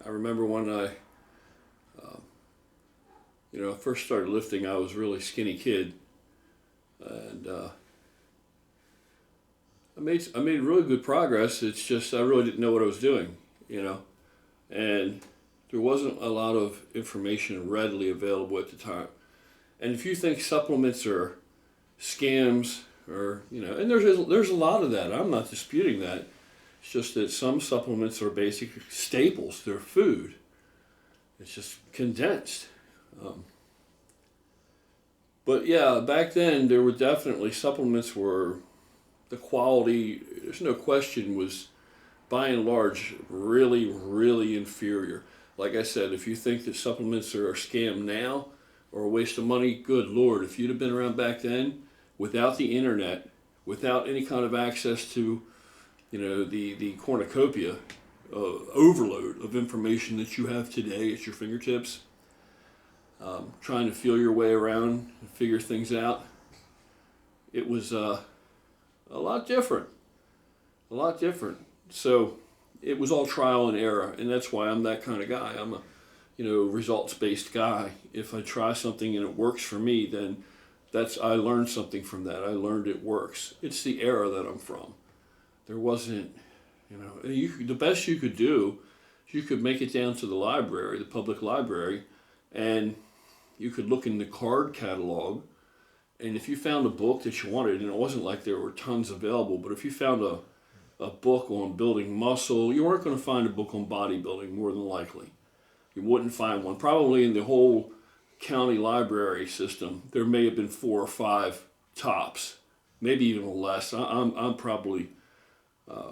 I remember when I first started lifting, I was a really skinny kid, and I made really good progress. It's just I really didn't know what I was doing, and there wasn't a lot of information readily available at the time. And if you think supplements are scams, or and there's a lot of that. I'm not disputing that. It's just that some supplements are basic staples. They're food. It's just condensed. Um, but yeah, back then there were definitely supplements were the quality. There's no question was by and large really really inferior. Like I said, if you think that supplements are a scam now or a waste of money, good lord, if you'd have been around back then without the internet, without any kind of access to the cornucopia overload of information that you have today at your fingertips, trying to feel your way around and figure things out, it was a lot different. A lot different. So it was all trial and error, and that's why I'm that kind of guy. I'm a results-based guy. If I try something and it works for me, then I learned something from that. I learned it works. It's the era that I'm from. There wasn't, the best you could do, you could make it down to the library, the public library, and you could look in the card catalog, and if you found a book that you wanted, and it wasn't like there were tons available, but if you found a book on building muscle, you weren't going to find a book on bodybuilding, more than likely. You wouldn't find one. Probably in the whole county library system, there may have been 4 or 5 tops, maybe even less. I'm probably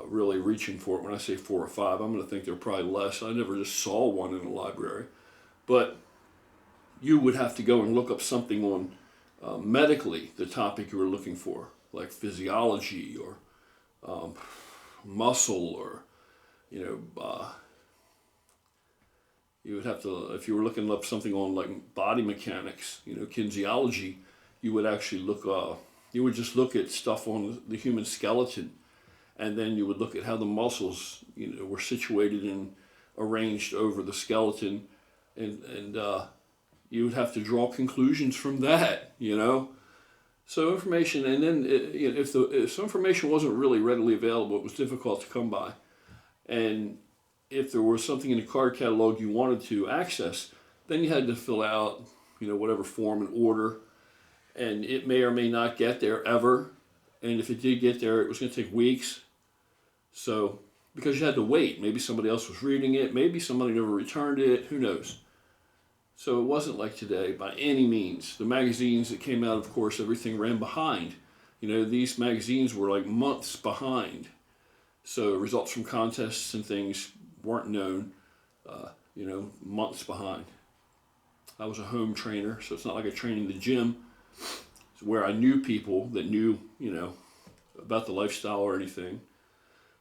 really reaching for it. When I say 4 or 5, I'm going to think they're probably less. I never just saw one in the library. But you would have to go and look up something on medically, the topic you were looking for, like physiology or muscle, or you would have to, if you were looking up something on like body mechanics, kinesiology, you would actually you would just look at stuff on the human skeleton, and then you would look at how the muscles, were situated and arranged over the skeleton, and you would have to draw conclusions from that, So information, and then if some information wasn't really readily available, it was difficult to come by, and if there was something in the card catalog you wanted to access, then you had to fill out, whatever form and order, and it may or may not get there ever, and if it did get there, it was going to take weeks. So, because you had to wait, maybe somebody else was reading it, maybe somebody never returned it, who knows. So it wasn't like today by any means. The magazines that came out, of course, everything ran behind. These magazines were like months behind. So results from contests and things weren't known, months behind. I was a home trainer, so it's not like I trained in the gym. It's where I knew people that knew, about the lifestyle or anything.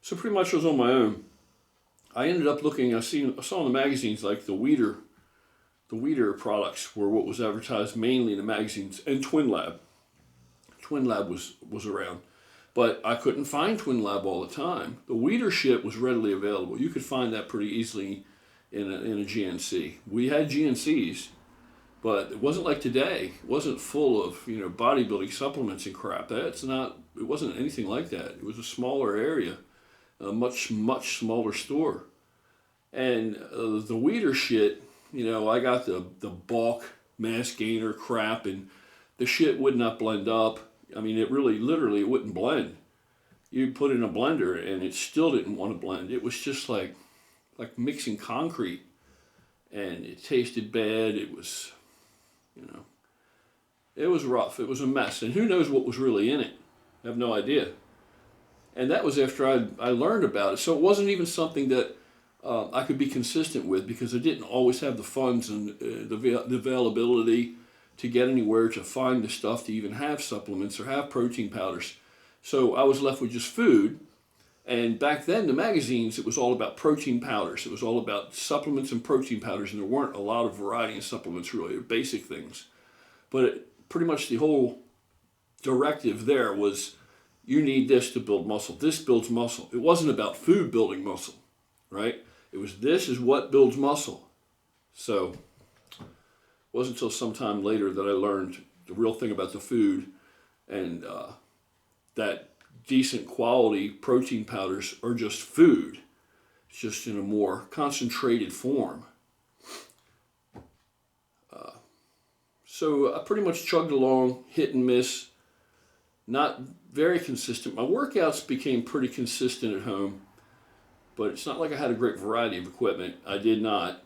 So pretty much I was on my own. I ended up looking, I saw in the magazines like the Weeder products were what was advertised mainly in the magazines, and Twin Lab. Twin Lab was around. But I couldn't find Twin Lab all the time. The Weeder shit was readily available. You could find that pretty easily in a GNC. We had GNCs, but it wasn't like today. It wasn't full of bodybuilding supplements and crap. It wasn't anything like that. It was a smaller area, a much smaller store. And the Weeder shit, I got the bulk mass gainer crap, and the shit would not blend up. I mean, it really, literally, it wouldn't blend. You put it in a blender, and it still didn't want to blend. It was just like mixing concrete, and it tasted bad. It was, it was rough. It was a mess, and who knows what was really in it? I have no idea. And that was after I learned about it. So it wasn't even something that I could be consistent with, because I didn't always have the funds and the availability to get anywhere to find the stuff to even have supplements or have protein powders. So I was left with just food. And back then, the magazines, it was all about protein powders. It was all about supplements and protein powders, and there weren't a lot of variety in supplements, really, basic things. But pretty much the whole directive there was, you need this to build muscle. This builds muscle. It wasn't about food building muscle, right? It was, this is what builds muscle. So it wasn't until sometime later that I learned the real thing about the food, and that decent quality protein powders are just food. It's just in a more concentrated form. So I pretty much chugged along, hit and miss, not very consistent. My workouts became pretty consistent at home, but it's not like I had a great variety of equipment. I did not.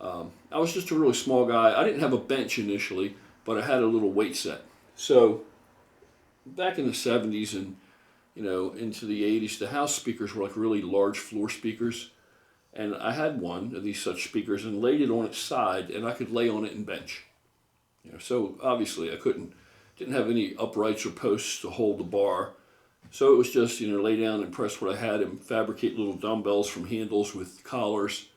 I was just a really small guy. I didn't have a bench initially, but I had a little weight set. So back in the 70s and into the 80s, the house speakers were like really large floor speakers. And I had one of these such speakers and laid it on its side, and I could lay on it and bench. So obviously I didn't have any uprights or posts to hold the bar. So it was just, lay down and press what I had and fabricate little dumbbells from handles with collars,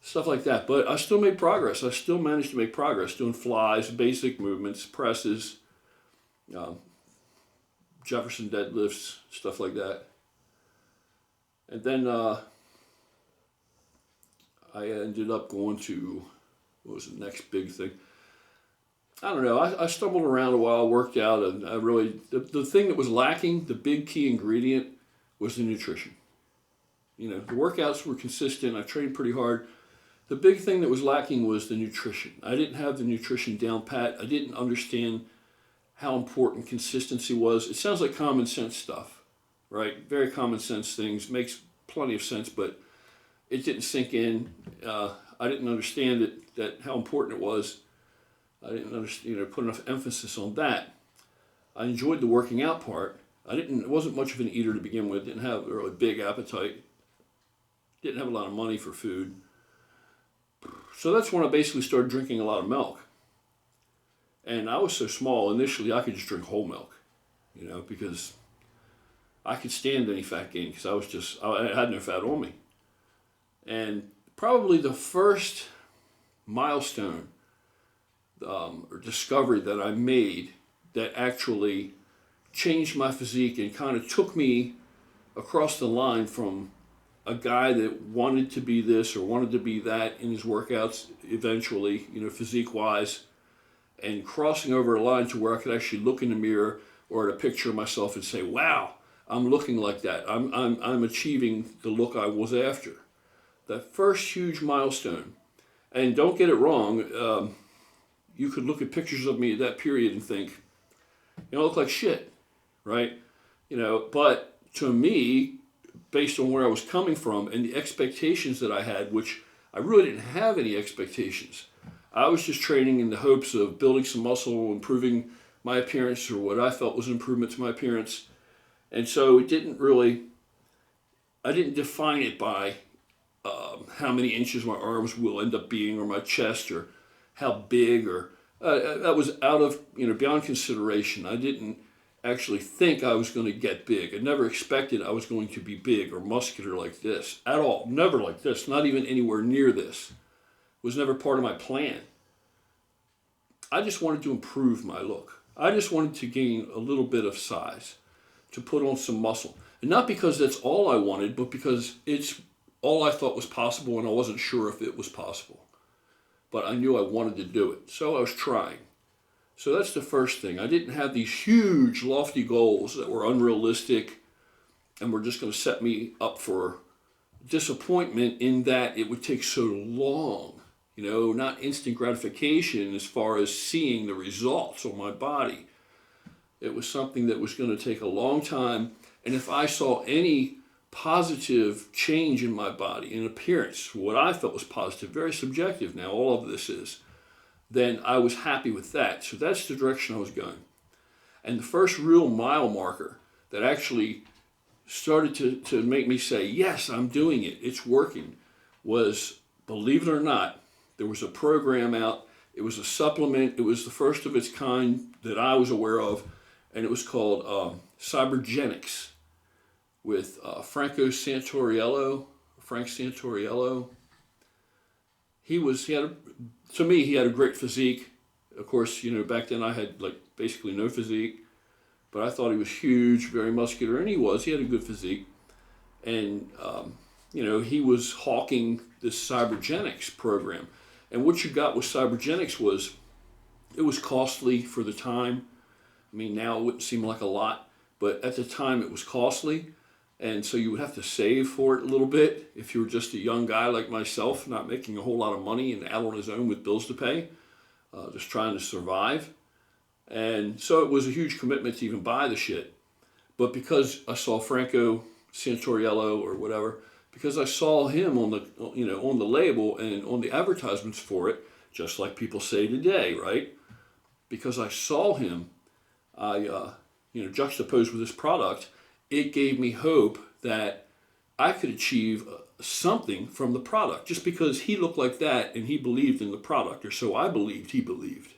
stuff like that. But I still made progress. I still managed to make progress doing flies, basic movements, presses, Jefferson deadlifts, stuff like that. And then I ended up going to, what was the next big thing? I don't know. I stumbled around a while, worked out, and I really, the thing that was lacking, the big key ingredient, was the nutrition. The workouts were consistent. I trained pretty hard. The big thing that was lacking was the nutrition. I didn't have the nutrition down pat. I didn't understand how important consistency was. It sounds like common sense stuff, right? Very common sense things. Makes plenty of sense, but it didn't sink in. I didn't understand that how important it was. I didn't understand, put enough emphasis on that. I enjoyed the working out part. It wasn't much of an eater to begin with. Didn't have a really big appetite. Didn't have a lot of money for food. So that's when I basically started drinking a lot of milk. And I was so small, initially I could just drink whole milk, because I could stand any fat gain because I had no fat on me. And probably the first milestone or discovery that I made that actually changed my physique and kind of took me across the line from a guy that wanted to be this or wanted to be that in his workouts eventually, physique-wise, and crossing over a line to where I could actually look in the mirror or at a picture of myself and say, wow, I'm looking like that. I'm achieving the look I was after. That first huge milestone. And don't get it wrong, you could look at pictures of me at that period and think, I look like shit, right? But to me, based on where I was coming from and the expectations that I had, which I really didn't have any expectations. I was just training in the hopes of building some muscle, improving my appearance, or what I felt was an improvement to my appearance. And so I didn't define it by how many inches my arms will end up being, or my chest, or how big, or that was out of, beyond consideration. I didn't actually think I was going to get big. I never expected I was going to be big or muscular like this at all. Never like this, not even anywhere near this. It was never part of my plan. I just wanted to improve my look. I just wanted to gain a little bit of size, to put on some muscle. And not because that's all I wanted, but because it's all I thought was possible, and I wasn't sure if it was possible. But I knew I wanted to do it, so I was trying. So that's the first thing. I didn't have these huge, lofty goals that were unrealistic and were just going to set me up for disappointment in that it would take so long. Not instant gratification as far as seeing the results on my body. It was something that was going to take a long time. And if I saw any positive change in my body, in appearance, what I felt was positive, very subjective now, all of this is, then I was happy with that. So that's the direction I was going. And the first real mile marker that actually started to make me say, yes, I'm doing it, it's working, was, believe it or not, there was a program out. It was a supplement. It was the first of its kind that I was aware of, and it was called Cybergenics with Frank Santoriello. He had a great physique. Of course, back then I had basically no physique, but I thought he was huge, very muscular, and he had a good physique. And, he was hawking this cybergenics program. And what you got with cybergenics was it was costly for the time. I mean, now it wouldn't seem like a lot, but at the time it was costly. And so you would have to save for it a little bit if you were just a young guy like myself, not making a whole lot of money and out on his own with bills to pay, just trying to survive. And so it was a huge commitment to even buy the shit. But because I saw Franco Santoriello or whatever, because I saw him on the on the label and on the advertisements for it, just like people say today, right? Because I saw him, I juxtaposed with this product, it gave me hope that I could achieve something from the product just because he looked like that and he believed in the product, or so I believed he believed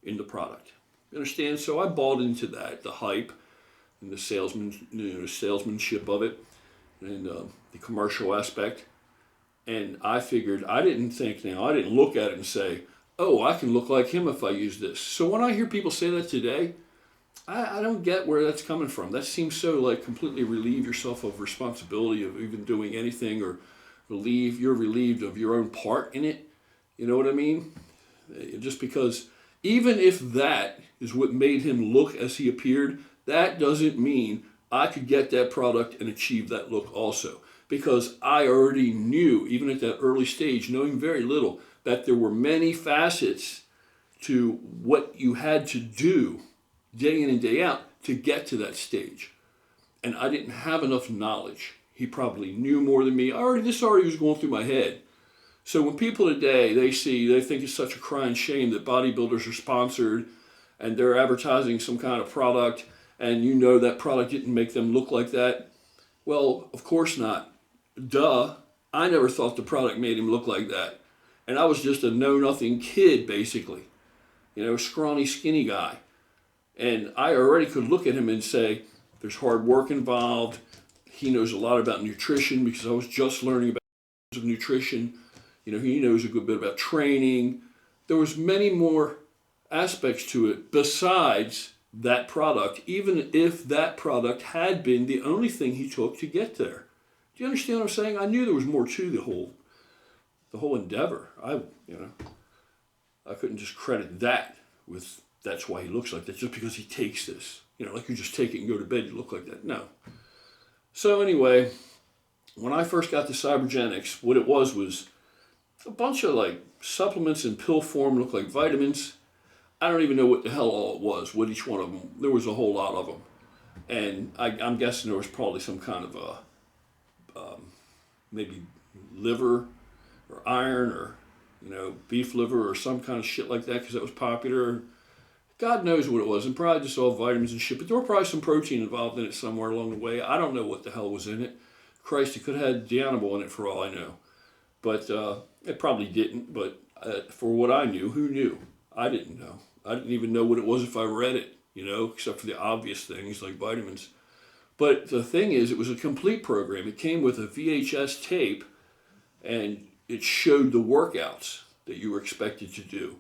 in the product. You understand? So I bought into that, the hype and the salesmanship of it, and the commercial aspect. And I figured, I didn't look at it and say, oh, I can look like him if I use this. So when I hear people say that today, I don't get where that's coming from. That seems so like completely relieve yourself of responsibility of even doing anything, or you're relieved of your own part in it. You know what I mean? Just because, even if that is what made him look as he appeared, that doesn't mean I could get that product and achieve that look also. Because I already knew, even at that early stage, knowing very little, that there were many facets to what you had to do day in and day out to get to that stage. And I didn't have enough knowledge. He probably knew more than me. This already was going through my head. So when people today, they think it's such a crying shame that bodybuilders are sponsored and they're advertising some kind of product, and that product didn't make them look like that. Well, of course not. Duh. I never thought the product made him look like that. And I was just a know-nothing kid, basically. Scrawny, skinny guy. And I already could look at him and say, there's hard work involved. He knows a lot about nutrition because I was just learning about nutrition. He knows a good bit about training. There was many more aspects to it besides that product, even if that product had been the only thing he took to get there. Do you understand what I'm saying? I knew there was more to the whole endeavor. I couldn't just credit that with that's why he looks like that, just because he takes this. Like you just take it and go to bed, you look like that. No. So anyway, when I first got to Cybergenics, what it was a bunch of like supplements in pill form, looked like vitamins. I don't even know what the hell all it was, what each one of them. There was a whole lot of them. And I'm guessing there was probably some kind of maybe liver or iron or, beef liver or some kind of shit like that because that was popular. God knows what it was, and probably just all vitamins and shit, but there were probably some protein involved in it somewhere along the way. I don't know what the hell was in it. Christ, it could have had Dianabol in it for all I know. But it probably didn't, but for what I knew, who knew? I didn't know. I didn't even know what it was if I read it, except for the obvious things like vitamins. But the thing is, it was a complete program. It came with a VHS tape, and it showed the workouts that you were expected to do.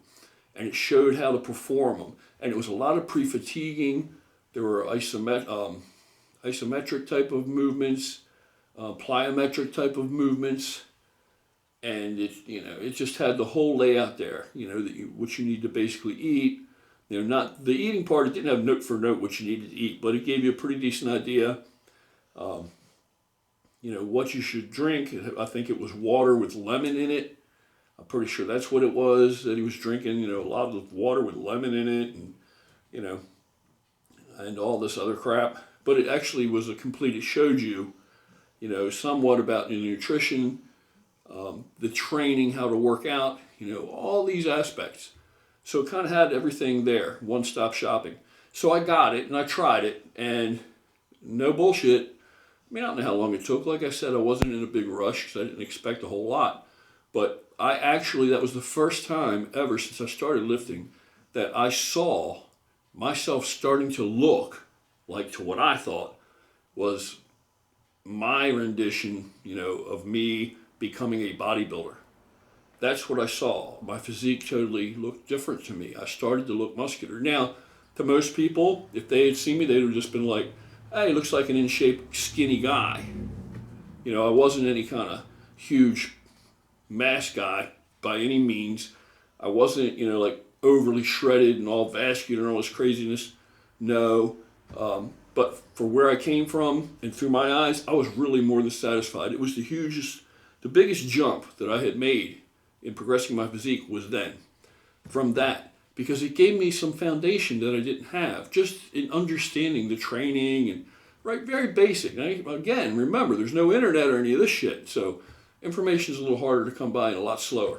And it showed how to perform them. And it was a lot of pre-fatiguing. There were isometric type of movements, plyometric type of movements. And it just had the whole layout there, what you need to basically eat. Not the eating part, it didn't have note for note what you needed to eat, but it gave you a pretty decent idea. What you should drink. I think it was water with lemon in it. I'm pretty sure that's what it was that he was drinking, a lot of water with lemon in it and, and all this other crap. But it actually was it showed you, somewhat about the nutrition, the training, how to work out, all these aspects. So it kind of had everything there, one-stop shopping. So I got it and I tried it, and no bullshit. I don't know how long it took. Like I said, I wasn't in a big rush because I didn't expect a whole lot. But that was the first time ever since I started lifting that I saw myself starting to look like to what I thought was my rendition, of me becoming a bodybuilder. That's what I saw. My physique totally looked different to me. I started to look muscular. Now, to most people, if they had seen me, they would have just been like, hey, he looks like an in-shape, skinny guy. You know, I wasn't any kind of huge mass guy by any means. I wasn't, you know, like overly shredded and all vascular and all this craziness. No. But for where I came from and through my eyes, I was really more than satisfied. It was the biggest jump that I had made in progressing my physique was then. From that, because it gave me some foundation that I didn't have, just in understanding the training and right, very basic. Again, remember, there's no internet or any of this shit, so information is a little harder to come by and a lot slower.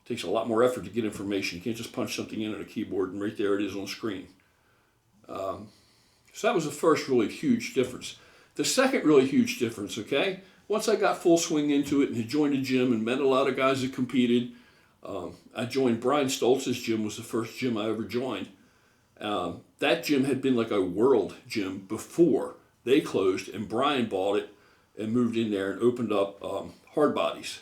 It takes a lot more effort to get information. You can't just punch something in on a keyboard and right there it is on the screen. So that was the first really huge difference. The second really huge difference, okay, once I got full swing into it and had joined a gym and met a lot of guys that competed, I joined Brian Stoltz's gym, was the first gym I ever joined. That gym had been like a world gym before they closed, and Brian bought it and moved in there and opened up hard bodies.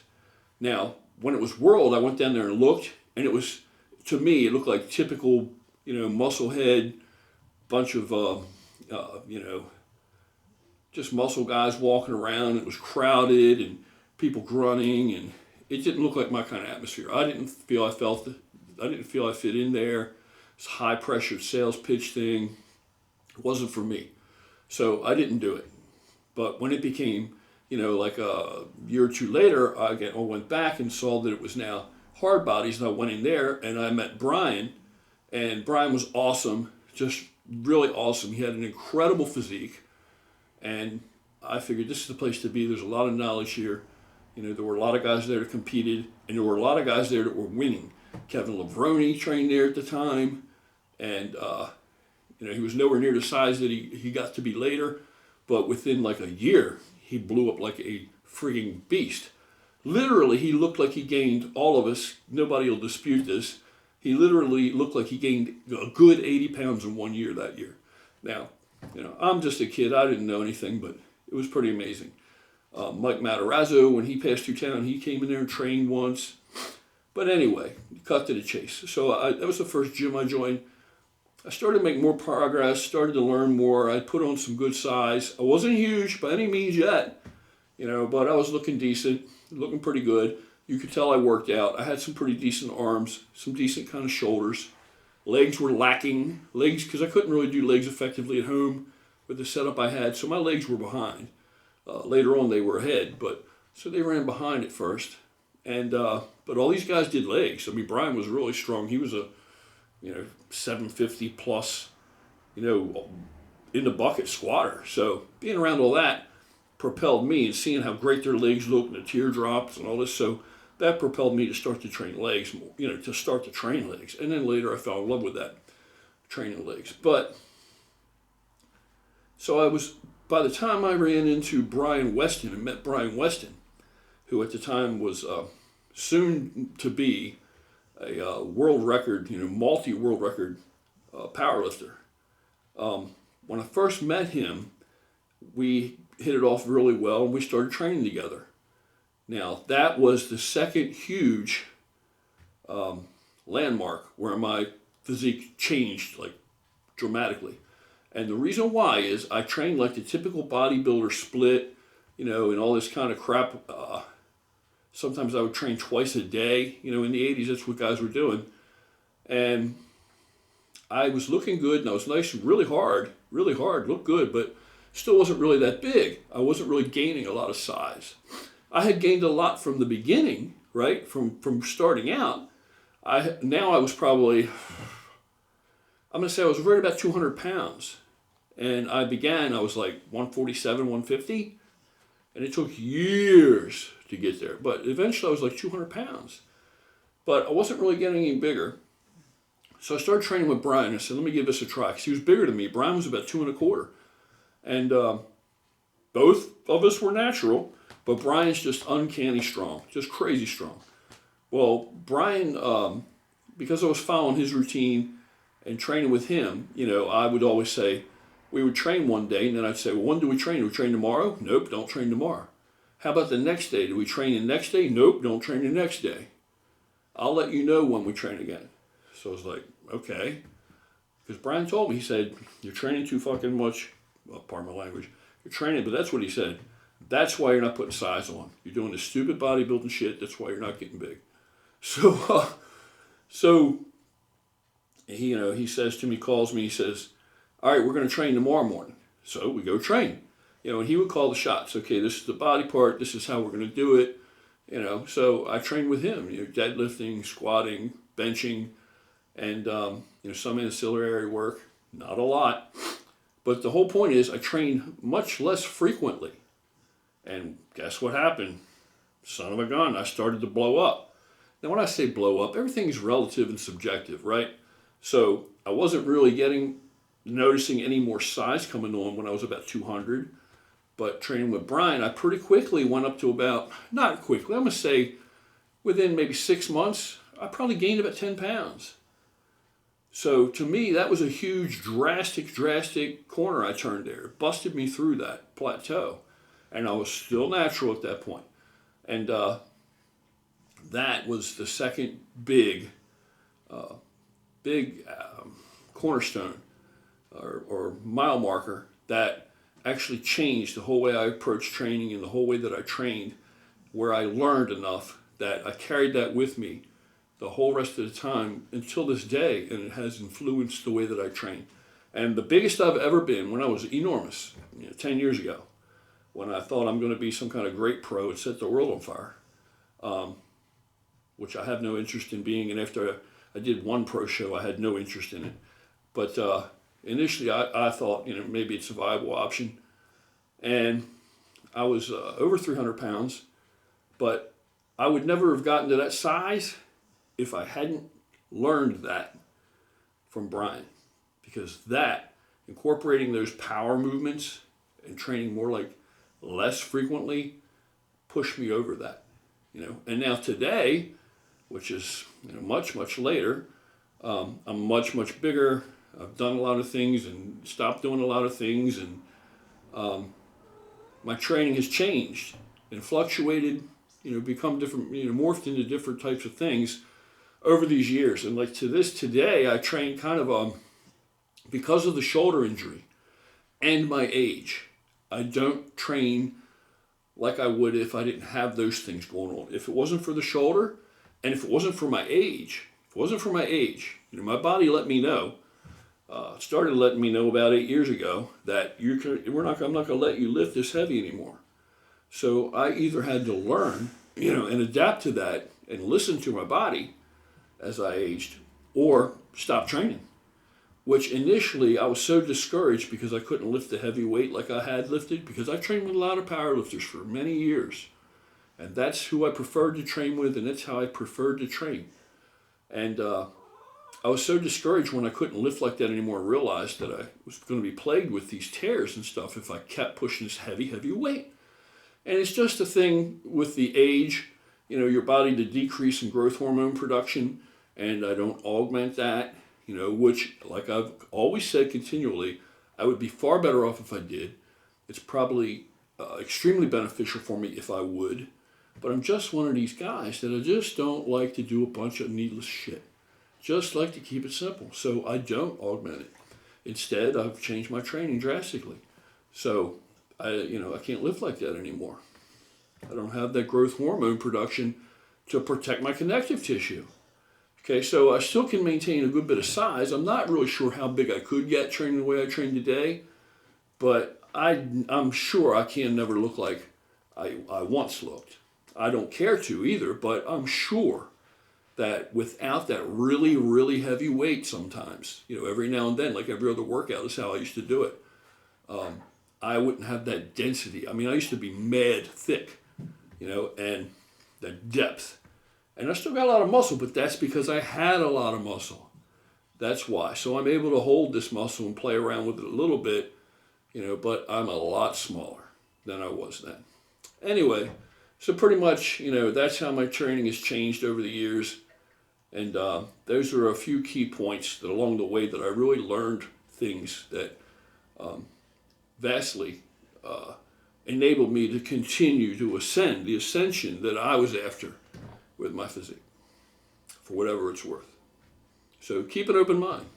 Now, when it was world, I went down there and looked, and it was, to me, it looked like typical, you know, muscle head, bunch of, you know, just muscle guys walking around. It was crowded and people grunting, and it didn't look like my kind of atmosphere. I didn't feel I fit in there. It's a high pressure sales pitch thing. It wasn't for me. So I didn't do it. But when it became, you know, like a year or two later, I went back and saw that it was now hard bodies, and I went in there and I met Brian, and Brian was awesome, just really awesome. He had an incredible physique, and I figured this is the place to be. There's a lot of knowledge here. You know, there were a lot of guys there that competed, and there were a lot of guys there that were winning. Kevin Lavroni trained there at the time, and you know, he was nowhere near the size that he got to be later, but within like a year, he blew up like a frigging beast. Literally, he looked like he gained, all of us, nobody will dispute this, he literally looked like he gained a good 80 pounds in 1 year that year. Now, you know, I'm just a kid, I didn't know anything, but it was pretty amazing. Mike Matarazzo, when he passed through town, he came in there and trained once. But anyway, cut to the chase. So that was the first gym I joined. I started to make more progress, started to learn more. I put on some good size. I wasn't huge by any means yet, you know, but I was looking decent, looking pretty good. You could tell I worked out. I had some pretty decent arms, some decent kind of shoulders. Legs were lacking. Legs, because I couldn't really do legs effectively at home with the setup I had, so my legs were behind. Later on, they were ahead, but so they ran behind at first. And but all these guys did legs. I mean, Brian was really strong. He was a 750 plus, in the bucket squatter. So being around all that propelled me, and seeing how great their legs looked and the teardrops and all this. So that propelled me to start to train legs more. To start to train legs, and then later I fell in love with that, training legs. But so I was. By the time I ran into Brian Weston and met Brian Weston, who at the time was soon to be a world record, multi-world record powerlifter. When I first met him, we hit it off really well and we started training together. Now, that was the second huge landmark where my physique changed dramatically. And the reason why is I trained like the typical bodybuilder split, and all this kind of crap. Sometimes I would train twice a day. In the 80s, that's what guys were doing. And I was looking good, and I was nice and really hard, looked good, but still wasn't really that big. I wasn't really gaining a lot of size. I had gained a lot from the beginning, right? From starting out. I was probably, I'm going to say I was right about 200 pounds. And I was like 147, 150. And it took years to get there. But eventually I was like 200 pounds. But I wasn't really getting any bigger. So I started training with Brian. I said, let me give this a try. Because he was bigger than me. Brian was about 2.25. And both of us were natural. But Brian's just uncanny strong. Just crazy strong. Well, Brian, because I was following his routine and training with him, I would always say, we would train one day, and then I'd say, well, when do we train? Do we train tomorrow? Nope, don't train tomorrow. How about the next day? Do we train the next day? Nope, don't train the next day. I'll let you know when we train again. So I was like, okay. Because Brian told me, he said, you're training too fucking much. Well, pardon my language. You're training, but that's what he said. That's why you're not putting size on. You're doing this stupid bodybuilding shit. That's why you're not getting big. So he says to me, calls me, he says, all right, we're going to train tomorrow morning. So we go train. And he would call the shots. Okay, this is the body part. This is how we're going to do it. So I trained with him. Deadlifting, squatting, benching, and some ancillary work. Not a lot, but the whole point is I trained much less frequently. And guess what happened? Son of a gun, I started to blow up. Now, when I say blow up, everything's relative and subjective, right? So I wasn't really noticing any more size coming on when I was about 200. But training with Brian, I pretty quickly went up to about, not quickly, I'm going to say within maybe 6 months, I probably gained about 10 pounds. So to me, that was a huge, drastic corner I turned there. It busted me through that plateau. And I was still natural at that point. And that was the second big cornerstone or mile marker that actually changed the whole way I approached training and the whole way that I trained, where I learned enough that I carried that with me the whole rest of the time until this day, and it has influenced the way that I train. And the biggest I've ever been when I was enormous, 10 years ago, when I thought I'm going to be some kind of great pro and set the world on fire, which I have no interest in being. And after I did one pro show, I had no interest in it. But initially, I thought, maybe it's a viable option. And I was over 300 pounds, but I would never have gotten to that size if I hadn't learned that from Brian. Because that, incorporating those power movements and training less frequently, pushed me over that. And now today, which is much later, I'm much bigger. I've done a lot of things and stopped doing a lot of things, and my training has changed and fluctuated, become different, morphed into different types of things over these years. And to this today, I train kind of because of the shoulder injury and my age, I don't train like I would if I didn't have those things going on. If it wasn't for the shoulder, and if it wasn't for my age, my body let me know, started letting me know about 8 years ago that I'm not going to let you lift this heavy anymore. So I either had to learn, and adapt to that and listen to my body as I aged, or stop training. Which initially I was so discouraged because I couldn't lift the heavy weight like I had lifted, because I trained with a lot of powerlifters for many years. And that's who I preferred to train with, and that's how I preferred to train. And I was so discouraged when I couldn't lift like that anymore. I realized that I was going to be plagued with these tears and stuff if I kept pushing this heavy weight. And it's just a thing with the age, your body to decrease in growth hormone production, and I don't augment that, which, like I've always said continually, I would be far better off if I did. It's probably extremely beneficial for me if I would, but I'm just one of these guys that I just don't like to do a bunch of needless shit. Just like to keep it simple, so I don't augment it. Instead, I've changed my training drastically. So I can't lift like that anymore. I don't have that growth hormone production to protect my connective tissue. Okay, so I still can maintain a good bit of size. I'm not really sure how big I could get training the way I train today, but I'm sure I can never look like I once looked. I don't care to either, but I'm sure that without that really heavy weight sometimes, every now and then, like every other workout is how I used to do it, I wouldn't have that density. I mean, I used to be mad thick, and the depth. And I still got a lot of muscle, but that's because I had a lot of muscle. That's why. So I'm able to hold this muscle and play around with it a little bit, but I'm a lot smaller than I was then. Anyway, so pretty much, that's how my training has changed over the years. And those are a few key points that along the way that I really learned things that vastly enabled me to continue to ascend, the ascension that I was after with my physique, for whatever it's worth. So keep an open mind.